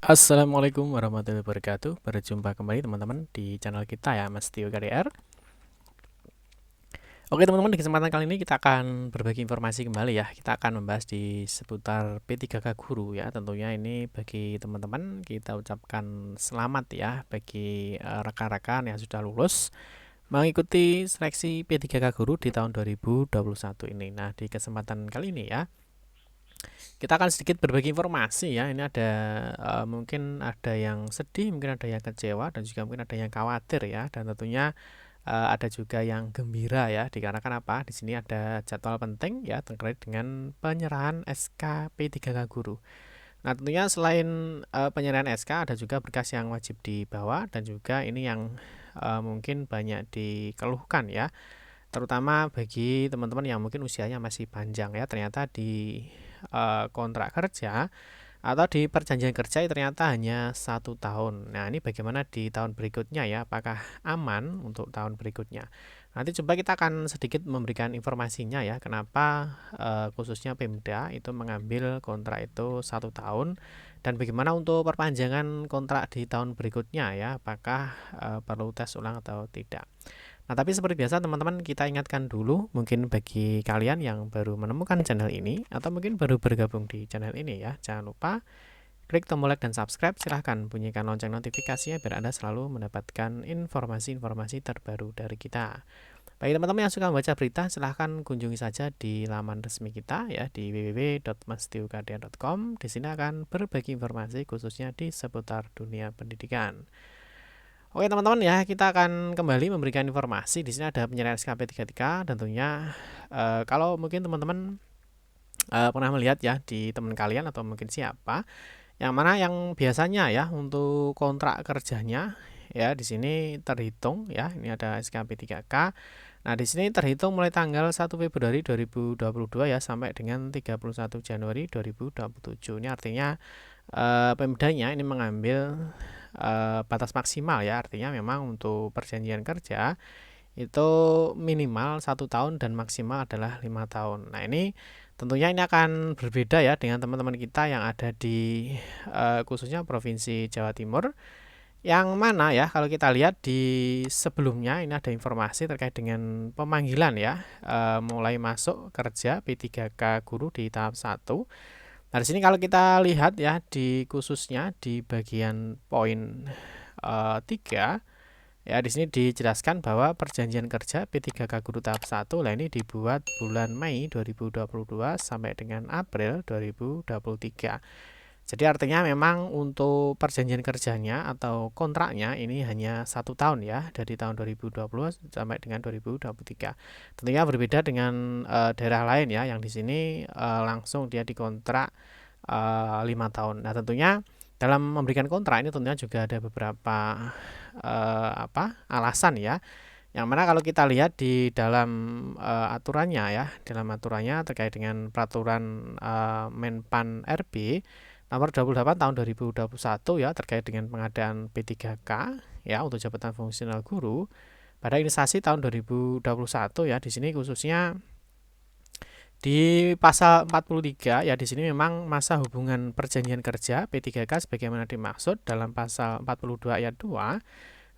Assalamualaikum warahmatullahi wabarakatuh. Berjumpa kembali teman-teman di channel kita ya, Mas Tio KDR. Oke teman-teman, di kesempatan kali ini kita akan berbagi informasi kembali ya. Kita akan membahas di seputar P3K Guru ya. Tentunya ini bagi teman-teman kita ucapkan selamat ya bagi rekan-rekan yang sudah lulus mengikuti seleksi P3K Guru di tahun 2021 ini. Nah, di kesempatan kali ini ya, kita akan sedikit berbagi informasi ya. Ini ada mungkin ada yang sedih, mungkin ada yang kecewa, dan juga mungkin ada yang khawatir ya. Dan tentunya ada juga yang gembira ya. Dikarenakan apa? Di sini ada jadwal penting ya terkait dengan penyerahan SK P3K Guru. Nah, tentunya selain penyerahan SK, ada juga berkas yang wajib dibawa, dan juga ini yang mungkin banyak dikeluhkan ya, terutama bagi teman-teman yang mungkin usianya masih panjang ya. Ternyata di kontrak kerja atau di perjanjian kerja ternyata hanya 1 tahun. Nah, ini bagaimana di tahun berikutnya ya? Apakah aman untuk tahun berikutnya? Nanti coba kita akan sedikit memberikan informasinya ya, kenapa khususnya Pemda itu mengambil kontrak itu 1 tahun, dan bagaimana untuk perpanjangan kontrak di tahun berikutnya ya, apakah perlu tes ulang atau tidak. Nah, tapi seperti biasa teman-teman, kita ingatkan dulu mungkin bagi kalian yang baru menemukan channel ini atau mungkin baru bergabung di channel ini ya, jangan lupa klik tombol like dan subscribe, silahkan bunyikan lonceng notifikasinya biar Anda selalu mendapatkan informasi-informasi terbaru dari kita. Bagi teman-teman yang suka membaca berita, silahkan kunjungi saja di laman resmi kita ya di www.mastiukadian.com. Di sini akan berbagi informasi khususnya di seputar dunia pendidikan. Oke teman-teman ya, kita akan kembali memberikan informasi. Di sini ada penyerahan SKP 33. Tentunya kalau mungkin teman-teman pernah melihat ya di teman kalian atau mungkin siapa yang mana yang biasanya ya untuk kontrak kerjanya ya di sini terhitung ya, ini ada SKP 3K. Nah, di sini terhitung mulai tanggal 1 Februari 2022 ya sampai dengan 31 Januari 2027. Ini artinya Pemdanya ini mengambil batas maksimal ya, artinya memang untuk perjanjian kerja itu minimal 1 tahun dan maksimal adalah 5 tahun. Nah, ini tentunya ini akan berbeda ya dengan teman-teman kita yang ada di khususnya Provinsi Jawa Timur, yang mana ya kalau kita lihat di sebelumnya ini ada informasi terkait dengan pemanggilan ya, mulai masuk kerja P3K Guru di tahap 1. Nah, di sini kalau kita lihat ya di khususnya di bagian poin 3 ya, di sini dijelaskan bahwa perjanjian kerja P3K Guru tahap 1 lah ini dibuat bulan Mei 2022 sampai dengan April 2023. Jadi artinya memang untuk perjanjian kerjanya atau kontraknya ini hanya 1 tahun ya, dari tahun 2020 sampai dengan 2023. Tentunya berbeda dengan daerah lain ya, yang di sini langsung dia dikontrak 5 tahun. Nah, tentunya dalam memberikan kontrak ini tentunya juga ada beberapa alasan ya. Yang mana kalau kita lihat di dalam aturannya ya, dalam aturannya terkait dengan peraturan Menpan RB nomor 28 tahun 2021 ya, terkait dengan pengadaan P3K ya untuk jabatan fungsional guru pada instansi tahun 2021 ya. Di sini khususnya di pasal 43 ya, di sini memang masa hubungan perjanjian kerja P3K sebagaimana dimaksud dalam pasal 42 ayat 2.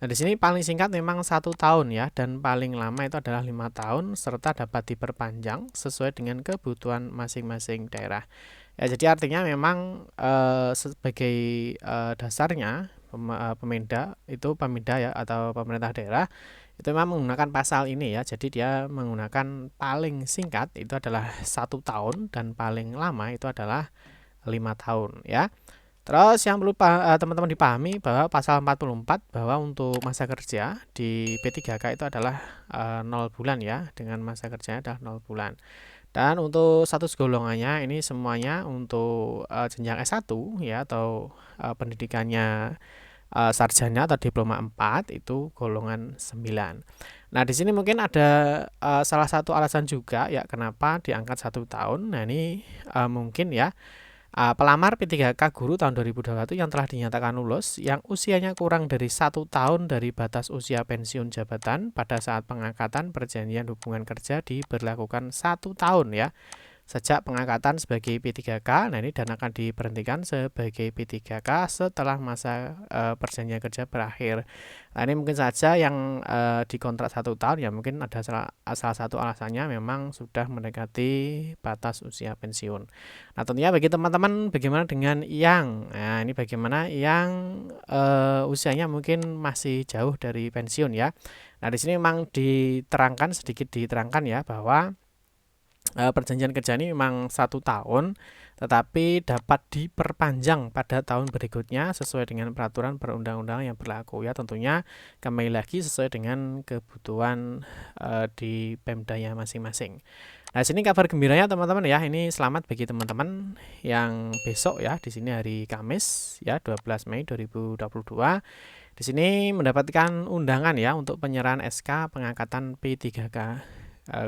Nah, di sini paling singkat memang 1 tahun ya, dan paling lama itu adalah 5 tahun serta dapat diperpanjang sesuai dengan kebutuhan masing-masing daerah. Ya, jadi artinya memang sebagai dasarnya Pemda itu Pemda ya atau pemerintah daerah itu memang menggunakan pasal ini ya. Jadi dia menggunakan paling singkat itu adalah 1 tahun dan paling lama itu adalah 5 tahun ya. Terus yang perlu teman-teman dipahami bahwa pasal 44 bahwa untuk masa kerja di P3K itu adalah 0 bulan ya, dengan masa kerjanya adalah 0 bulan. Dan untuk status golongannya ini semuanya untuk jenjang S1 ya atau pendidikannya sarjana atau diploma 4 itu golongan 9. Nah, di sini mungkin ada salah satu alasan juga ya kenapa diangkat 1 tahun. Nah, ini mungkin ya pelamar P3K Guru tahun 2021 yang telah dinyatakan lulus yang usianya kurang dari 1 tahun dari batas usia pensiun jabatan pada saat pengangkatan perjanjian hubungan kerja diberlakukan 1 tahun ya sejak pengangkatan sebagai P3K. Nah, ini dan akan diberhentikan sebagai P3K setelah masa perjanjian kerja berakhir. Nah, ini mungkin saja yang dikontrak 1 tahun ya mungkin ada salah satu alasannya memang sudah mendekati batas usia pensiun. Nah, tentunya bagi teman-teman bagaimana dengan yang ini bagaimana yang usianya mungkin masih jauh dari pensiun ya. Nah, di sini memang sedikit diterangkan ya bahwa perjanjian kerja ini memang 1 tahun, tetapi dapat diperpanjang pada tahun berikutnya sesuai dengan peraturan perundang-undangan yang berlaku ya. Tentunya kembali lagi sesuai dengan kebutuhan di Pemdanya masing-masing. Nah, sini kabar gembiranya teman-teman ya. Ini selamat bagi teman-teman yang besok ya, di sini hari Kamis ya 12 Mei 2022. Di sini mendapatkan undangan ya untuk penyerahan SK pengangkatan P3K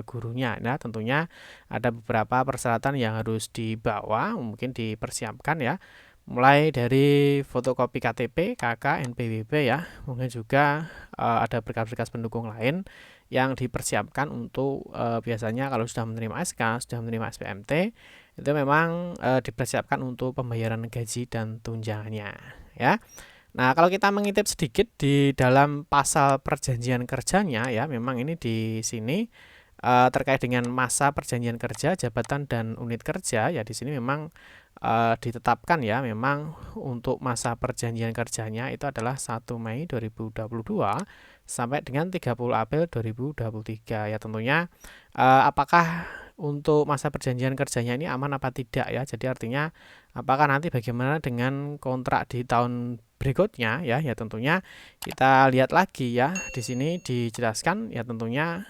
gurunya. Nah, tentunya ada beberapa persyaratan yang harus dibawa, mungkin dipersiapkan ya. Mulai dari fotokopi KTP, KK, NPWP ya. Mungkin juga ada berkas-berkas pendukung lain yang dipersiapkan untuk biasanya kalau sudah menerima SK, sudah menerima SPMT, itu memang dipersiapkan untuk pembayaran gaji dan tunjangannya ya. Nah, kalau kita mengintip sedikit di dalam pasal perjanjian kerjanya ya, memang ini di sini terkait dengan masa perjanjian kerja, jabatan dan unit kerja ya, di sini memang ditetapkan ya memang untuk masa perjanjian kerjanya itu adalah 1 Mei 2022 sampai dengan 30 April 2023 ya. Tentunya apakah untuk masa perjanjian kerjanya ini aman apa tidak ya. Jadi artinya apakah nanti bagaimana dengan kontrak di tahun berikutnya ya. Ya tentunya kita lihat lagi ya. Di sini dijelaskan ya tentunya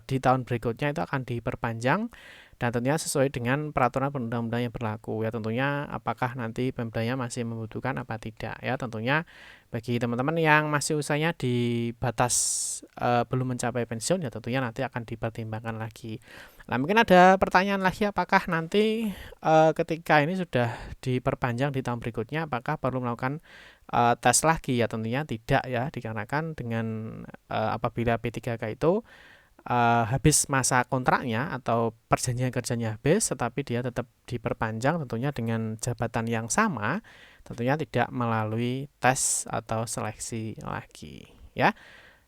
di tahun berikutnya itu akan diperpanjang dan tentunya sesuai dengan peraturan perundang-undangan yang berlaku ya. Tentunya apakah nanti Pemdanya masih membutuhkan apa tidak ya. Tentunya bagi teman-teman yang masih usianya di batas belum mencapai pensiun ya tentunya nanti akan dipertimbangkan lagi. Nah, mungkin ada pertanyaan lagi, apakah nanti ketika ini sudah diperpanjang di tahun berikutnya apakah perlu melakukan tes lagi ya. Tentunya tidak ya, dikarenakan dengan apabila P3K itu habis masa kontraknya atau perjanjian kerjanya habis, tetapi dia tetap diperpanjang tentunya dengan jabatan yang sama, tentunya tidak melalui tes atau seleksi lagi ya.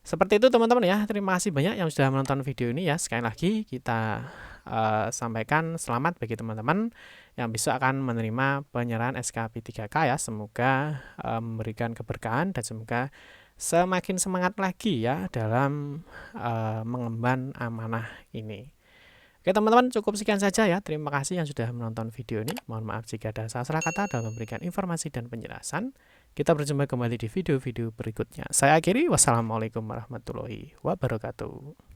Seperti itu teman-teman ya. Terima kasih banyak yang sudah menonton video ini ya. Sekali lagi kita sampaikan selamat bagi teman-teman yang bisa akan menerima penyerahan SK P3K ya. Semoga memberikan keberkahan dan semoga semakin semangat lagi ya dalam mengemban amanah ini. Oke teman-teman, cukup sekian saja ya. Terima kasih yang sudah menonton video ini. Mohon maaf jika ada salah kata dalam memberikan informasi dan penjelasan. Kita berjumpa kembali di video-video berikutnya. Saya akhiri, wassalamualaikum warahmatullahi wabarakatuh.